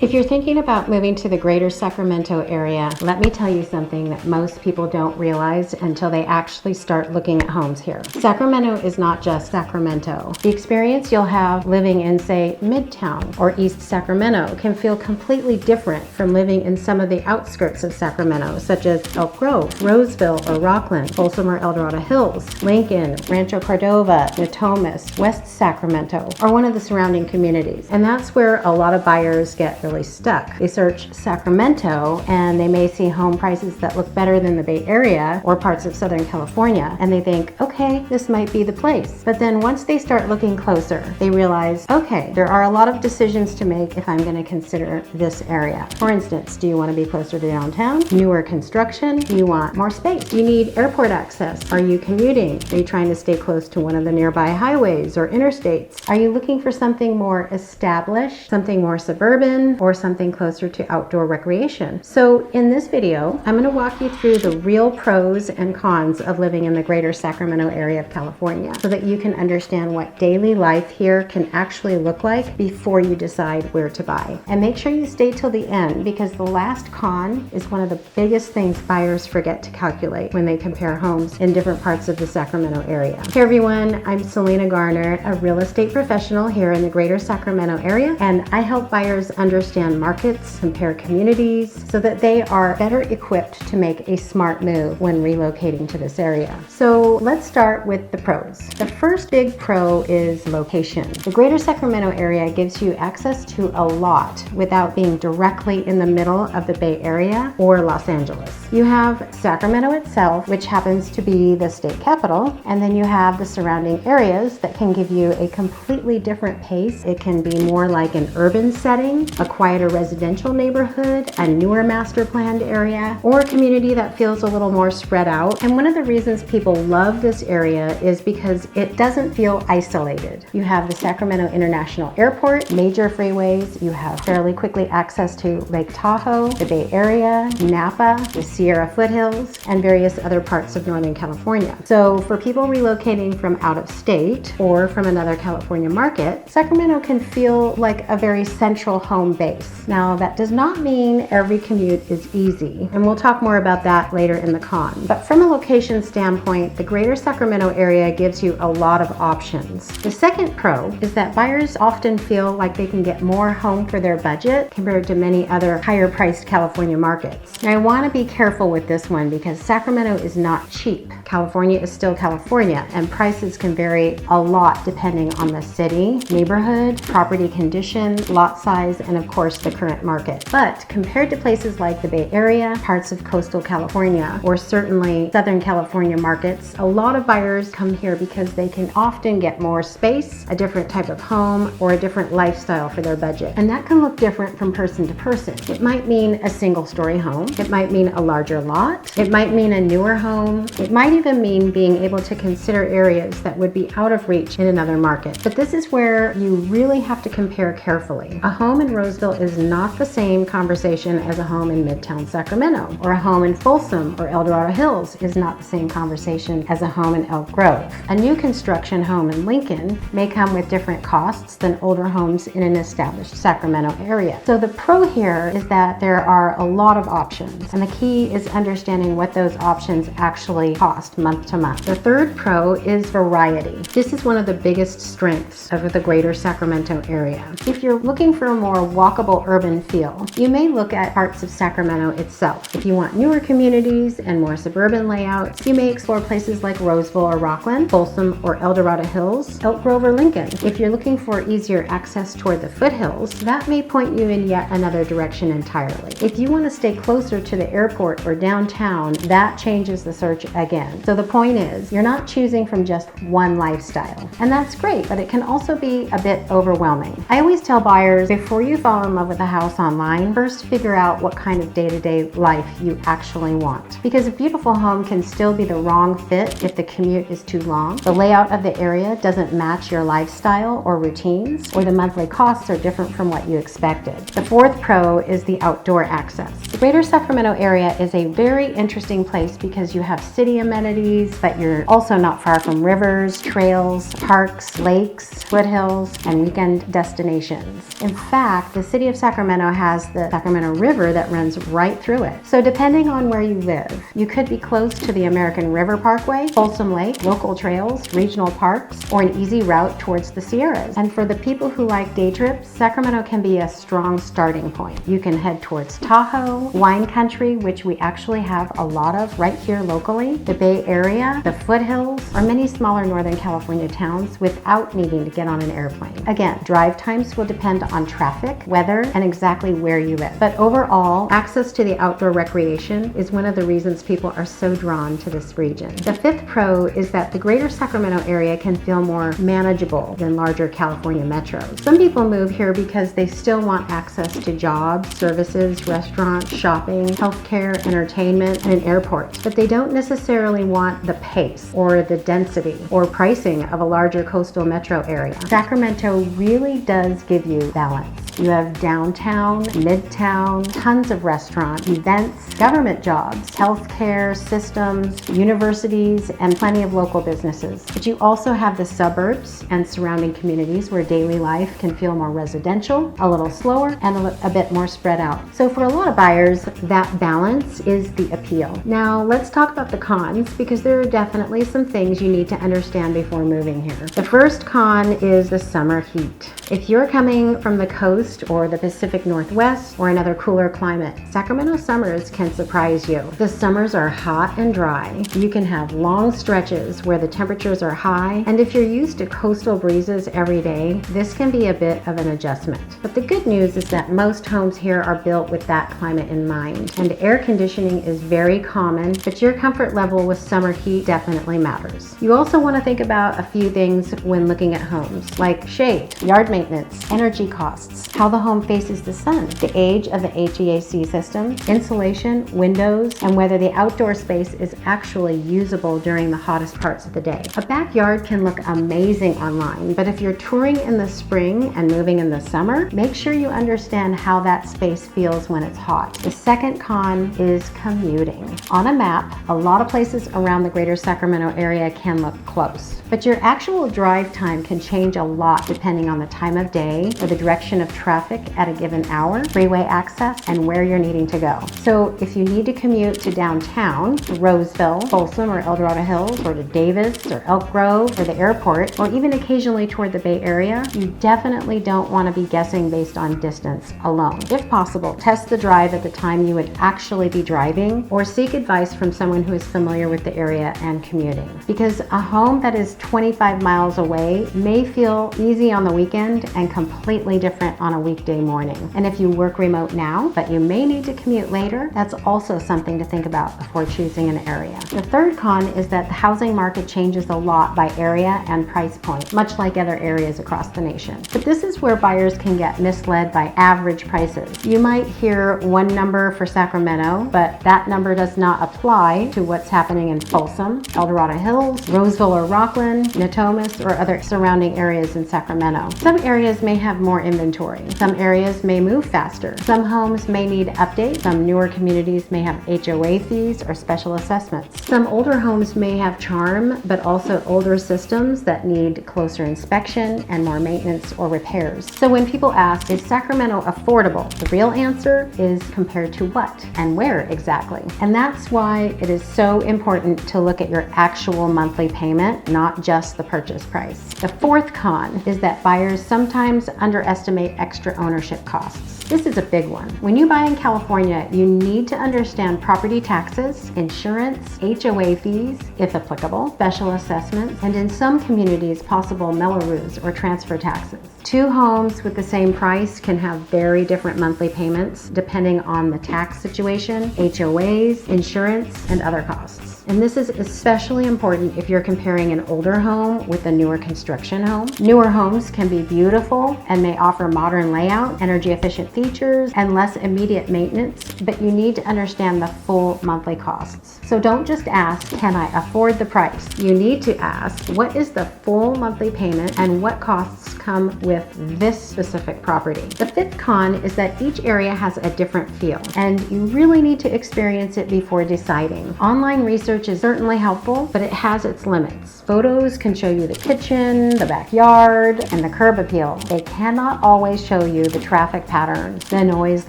If you're thinking about moving to the Greater Sacramento area, let me tell you something that most people don't realize until they actually start looking at homes here. Sacramento is not just Sacramento. The experience you'll have living in, say, Midtown or East Sacramento can feel completely different from living in some of the outskirts of Sacramento, such as Elk Grove, Roseville or Rocklin, Folsom or El Dorado Hills, Lincoln, Rancho Cordova, Natomas, West Sacramento, or one of the surrounding communities. And that's where a lot of buyers get really stuck. They search Sacramento and they may see home prices that look better than the Bay Area or parts of Southern California, and they think, okay, this might be the place. But then once they start looking closer, they realize, okay, there are a lot of decisions to make if I'm going to consider this area. For instance, do you want to be closer to downtown? Newer construction? Do you want more space? Do you need airport access? Are you commuting? Are you trying to stay close to one of the nearby highways or interstates? Are you looking for something more established, something more suburban, or something closer to outdoor recreation? So in this video, I'm going to walk you through the real pros and cons of living in the Greater Sacramento area of California so that you can understand what daily life here can actually look like before you decide where to buy. And make sure you stay till the end, because the last con is one of the biggest things buyers forget to calculate when they compare homes in different parts of the Sacramento area. Hey everyone, I'm Selena Garner, a real estate professional here in the Greater Sacramento area, and I help buyers understand markets, compare communities, so that they are better equipped to make a smart move when relocating to this area. So let's start with the pros. The first big pro is location. The Greater Sacramento area gives you access to a lot without being directly in the middle of the Bay Area or Los Angeles. You have Sacramento itself, which happens to be the state capital, and then you have the surrounding areas that can give you a completely different pace. It can be more like an urban setting, a quieter residential neighborhood, a newer master planned area, or a community that feels a little more spread out. And one of the reasons people love this area is because it doesn't feel isolated. You have the Sacramento International Airport, major freeways, you have fairly quickly access to Lake Tahoe, the Bay Area, Napa, the Sierra foothills, and various other parts of Northern California. So for people relocating from out of state or from another California market, Sacramento can feel like a very central home base. Now, that does not mean every commute is easy, and we'll talk more about that later in the con. But from a location standpoint, the Greater Sacramento area gives you a lot of options. The second pro is that buyers often feel like they can get more home for their budget compared to many other higher priced California markets. Now, I want to be careful with this one because Sacramento is not cheap. California is still California, and prices can vary a lot depending on the city, neighborhood, property condition, lot size, and of course the current market. But compared to places like the Bay Area, parts of coastal California, or certainly Southern California markets, a lot of buyers come here because they can often get more space, a different type of home, or a different lifestyle for their budget. And that can look different from person to person. It might mean a single-story home. It might mean a larger lot. It might mean a newer home. It might even mean being able to consider areas that would be out of reach in another market. But this is where you really have to compare carefully. A home in Roseville is not the same conversation as a home in Midtown Sacramento, or a home in Folsom or El Dorado Hills is not the same conversation as a home in Elk Grove. A new construction home in Lincoln may come with different costs than older homes in an established Sacramento area. So the pro here is that there are a lot of options, and the key is understanding what those options actually cost month to month. The third pro is variety. This is one of the biggest strengths of the Greater Sacramento area. If you're looking for a more walkable urban feel, you may look at parts of Sacramento itself. If you want newer communities and more suburban layouts, you may explore places like Roseville or Rocklin, Folsom or El Dorado Hills, Elk Grove or Lincoln. If you're looking for easier access toward the foothills, that may point you in yet another direction entirely. If you want to stay closer to the airport or downtown, that changes the search again. So the point is, you're not choosing from just one lifestyle. And that's great, but it can also be a bit overwhelming. I always tell buyers, before you fall in love with a house online, first figure out what kind of day-to-day life you actually want. Because a beautiful home can still be the wrong fit if the commute is too long, the layout of the area doesn't match your lifestyle or routines, or the monthly costs are different from what you expected. The fourth pro is the outdoor access. The Greater Sacramento area is a very interesting place because you have city amenities, but you're also not far from rivers, trails, parks, lakes, foothills, and weekend destinations. In fact, the city of Sacramento has the Sacramento River that runs right through it. So depending on where you live, you could be close to the American River Parkway, Folsom Lake, local trails, regional parks, or an easy route towards the Sierras. And for the people who like day trips, Sacramento can be a strong starting point. You can head towards Tahoe, wine country, which we actually have a lot of right here locally, the Bay Area, the foothills, or many smaller Northern California towns without needing to get on an airplane. Again, drive times will depend on traffic, weather, and exactly where you live. But overall, access to the outdoor recreation is one of the reasons people are so drawn to this region. The fifth pro is that the Greater Sacramento area can feel more manageable than larger California metros. Some people move here because they still want access to jobs, services, restaurants, shopping, healthcare, entertainment, and an airport. But they don't necessarily want the pace or the density or pricing of a larger coastal metro area. Sacramento really does give you balance. You have downtown, midtown, tons of restaurants, events, government jobs, healthcare systems, universities, and plenty of local businesses. But you also have the suburbs and surrounding communities where daily life can feel more residential, a little slower, and a bit more spread out. So for a lot of buyers, that balance is the appeal. Now let's talk about the cons, because there are definitely some things you need to understand before moving here. The first con is the summer heat. If you're coming from the coast or the Pacific Northwest or another cooler climate, Sacramento summers can surprise you. The summers are hot and dry. You can have long stretches where the temperatures are high, and if you're used to coastal breezes every day, this can be a bit of an adjustment. But the good news is that most homes here are built with that climate in mind, and air conditioning is very common, but your comfort level with summer heat definitely matters. You also want to think about a few things when looking at homes, like shade, yard maintenance, energy costs, how the home faces the sun, the age of the HVAC system, insulation, windows, and whether the outdoor space is actually usable during the hottest parts of the day. A backyard can look amazing online, but if you're touring in the spring and moving in the summer, make sure you understand how that space feels when it's hot. The second con is commuting. On a map, a lot of places around the Greater Sacramento area can look close, but your actual drive time can change a lot depending on the time of day or the direction of traffic at a given hour, freeway access, and where you're needing to go. So if you need to commute to downtown, Roseville, Folsom, or El Dorado Hills, or to Davis, or Elk Grove, or the airport, or even occasionally toward the Bay Area, you definitely don't want to be guessing based on distance alone. If possible, test the drive at the time you would actually be driving, or seek advice from someone who is familiar with the area and commuting. Because a home that is 25 miles away may feel easy on the weekend and completely different on a weekday morning. And if you work remote now, but you may need to commute later, that's also something to think about before choosing an area. The third con is that the housing market changes a lot by area and price point, much like other areas across the nation. But this is where buyers can get misled by average prices. You might hear one number for Sacramento, but that number does not apply to what's happening in Folsom, El Dorado Hills, Roseville or Rocklin, Natomas, or other surrounding areas in Sacramento. Some areas may have more inventory. Some areas may move faster. Some homes may need updates. Some newer communities may have HOA fees or special assessments. Some older homes may have charm, but also older systems that need closer inspection and more maintenance or repairs. So when people ask, is Sacramento affordable? The real answer is compared to what and where exactly. And that's why it is so important to look at your actual monthly payment, not just the purchase price. The fourth con is that buyers sometimes underestimate extra ownership costs. This is a big one. When you buy in California, you need to understand property taxes, insurance, HOA fees, if applicable, special assessments, and in some communities, possible Mello-Roos or transfer taxes. Two homes with the same price can have very different monthly payments depending on the tax situation, HOAs, insurance, and other costs. And this is especially important if you're comparing an older home with a newer construction home. Newer homes can be beautiful and may offer modern layout, energy efficient features and less immediate maintenance, but you need to understand the full monthly costs. So don't just ask, can I afford the price? You need to ask, what is the full monthly payment and what costs come with this specific property? The fifth con is that each area has a different feel, and you really need to experience it before deciding. Online research is certainly helpful, but it has its limits. Photos can show you the kitchen, the backyard, and the curb appeal. They cannot always show you the traffic patterns, the noise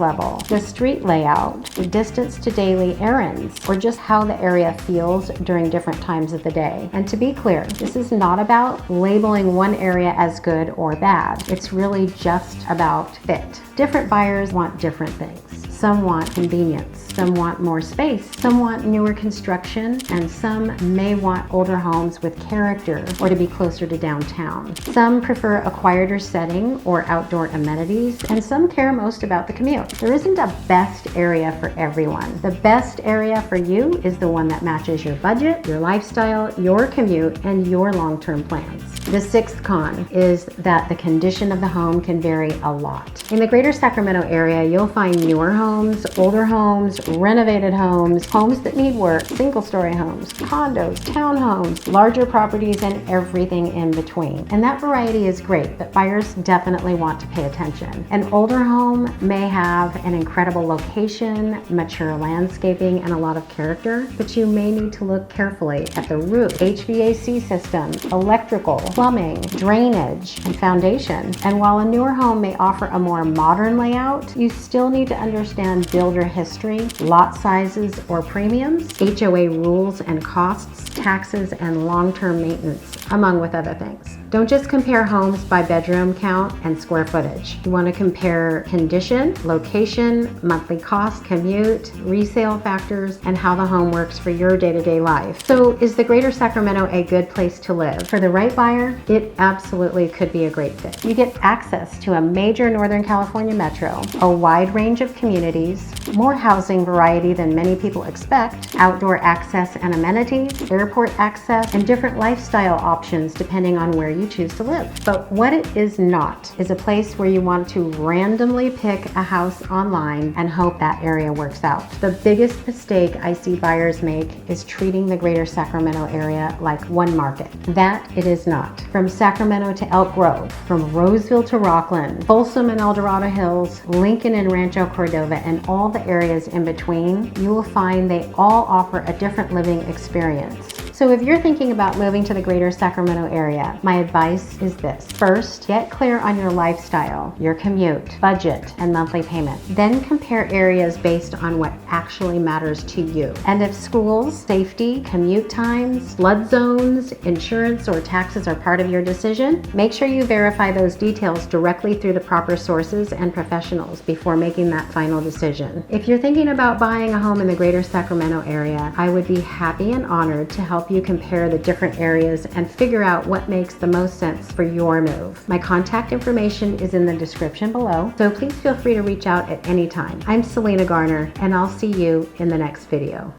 level, the street layout, the distance to daily errands, or just how the area feels during different times of the day. And to be clear, this is not about labeling one area as good or bad. It's really just about fit. Different buyers want different things. Some want convenience, some want more space, some want newer construction, and some may want older homes with character or to be closer to downtown. Some prefer a quieter setting or outdoor amenities, and some care most about the commute. There isn't a best area for everyone. The best area for you is the one that matches your budget, your lifestyle, your commute, and your long-term plans. The sixth con is that the condition of the home can vary a lot. In the Greater Sacramento area, you'll find newer homes, older homes, renovated homes, homes that need work, single-story homes, condos, townhomes, larger properties, and everything in between. And that variety is great, but buyers definitely want to pay attention. An older home may have an incredible location, mature landscaping, and a lot of character, but you may need to look carefully at the roof, HVAC system, electrical, plumbing, drainage, and foundation. And while a newer home may offer a more modern layout, you still need to understand builder history, lot sizes or premiums, HOA rules and costs, taxes, and long-term maintenance, among with other things. Don't just compare homes by bedroom count and square footage. You want to compare condition, location, monthly cost, commute, resale factors, and how the home works for your day-to-day life. So is the Greater Sacramento a good place to live? For the right buyer, it absolutely could be a great fit. You get access to a major Northern California metro, a wide range of communities, more housing variety than many people expect, outdoor access and amenities, airport access, and different lifestyle options depending on where you choose to live. But what it is not is a place where you want to randomly pick a house online and hope that area works out. The biggest mistake I see buyers make is treating the Greater Sacramento area like one market. That it is not. From Sacramento to Elk Grove, from Roseville to Rocklin, Folsom and El Dorado Hills, Lincoln and Rancho Cordova, and all the areas in between, you will find they all offer a different living experience. So if you're thinking about moving to the Greater Sacramento area, my advice is this. First, get clear on your lifestyle, your commute, budget, and monthly payment. Then compare areas based on what actually matters to you. And if schools, safety, commute times, flood zones, insurance, or taxes are part of your decision, make sure you verify those details directly through the proper sources and professionals before making that final decision. If you're thinking about buying a home in the Greater Sacramento area, I would be happy and honored to help you compare the different areas and figure out what makes the most sense for your move. My contact information is in the description below, so please feel free to reach out at any time. I'm Selena Garner, and I'll see you in the next video.